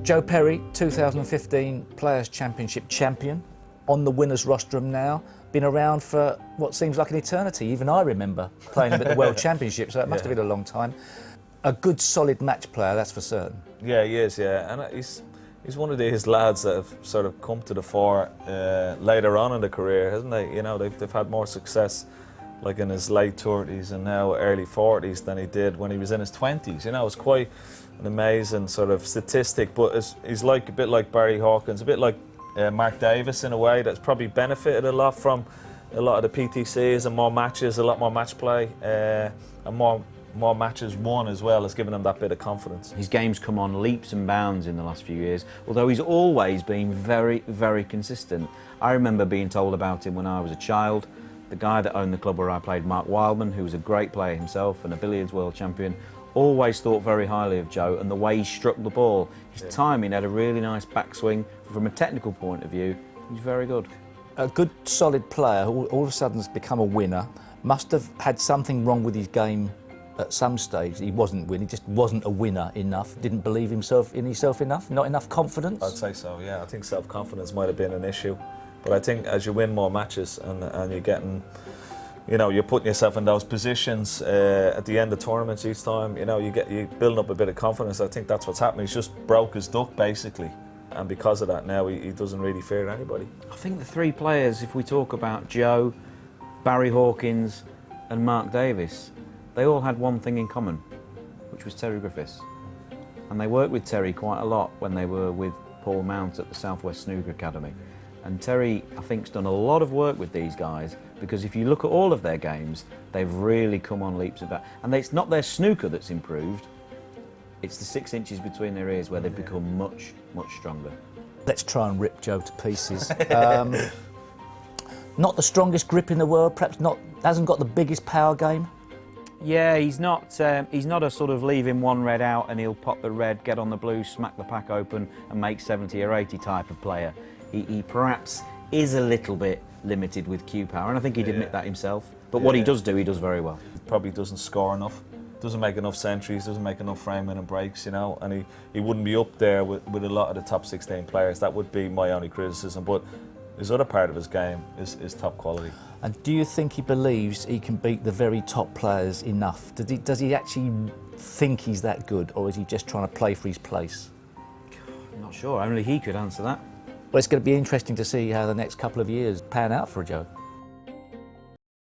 Joe Perry, 2015 Players' Championship champion, on the winners' rostrum now, been around for what seems like an eternity. Even I remember playing him at the World Championship, so it must have been a long time. A good, solid match player, that's for certain. Yeah, he is, yeah. And he's one of these lads that have sort of come to the fore later on in the career, hasn't they? You know, they've had more success like in his late 30s and now early 40s than he did when he was in his 20s. You know, it's quite an amazing sort of statistic, but he's like a bit like Barry Hawkins, a bit like Mark Davis in a way, that's probably benefited a lot from a lot of the PTCs and more matches, a lot more match play, and more matches won as well, has given him that bit of confidence. His game's come on leaps and bounds in the last few years, although he's always been very, very consistent. I remember being told about him when I was a child. The guy that owned the club where I played, Mark Wildman, who was a great player himself and a billiards world champion, always thought very highly of Joe and the way he struck the ball. His timing had a really nice backswing. From a technical point of view, he's very good. A good, solid player who all of a sudden has become a winner, must have had something wrong with his game at some stage. He wasn't winning, just wasn't a winner enough, didn't believe in himself enough, not enough confidence. I'd say so, yeah. I think self-confidence might have been an issue. But I think as you win more matches and you're getting, you know, you're putting yourself in those positions at the end of tournaments each time, you know, you build up a bit of confidence. I think that's what's happening. He's just broke his duck, basically. And because of that now, he doesn't really fear anybody. I think the three players, if we talk about Joe, Barry Hawkins and Mark Davis, they all had one thing in common, which was Terry Griffiths. And they worked with Terry quite a lot when they were with Paul Mount at the Southwest Snooker Academy. And Terry, I think, has done a lot of work with these guys, because if you look at all of their games, they've really come on leaps and bounds. And it's not their snooker that's improved, it's the 6 inches between their ears where they've become much, much stronger. Let's try and rip Joe to pieces. Not the strongest grip in the world, perhaps hasn't got the biggest power game. Yeah, he's not a sort of leave him one red out and he'll pop the red, get on the blue, smack the pack open and make 70 or 80 type of player. He perhaps is a little bit limited with cue power, and I think he'd admit that himself. But what he does very well. He probably doesn't score enough, doesn't make enough centuries, doesn't make enough frame and breaks, you know, and he wouldn't be up there with a lot of the top 16 players. That would be my only criticism, but his other part of his game is top quality. And do you think he believes he can beat the very top players enough? Does he actually think he's that good, or is he just trying to play for his place? I'm not sure, only he could answer that. Well, it's going to be interesting to see how the next couple of years pan out for Joe.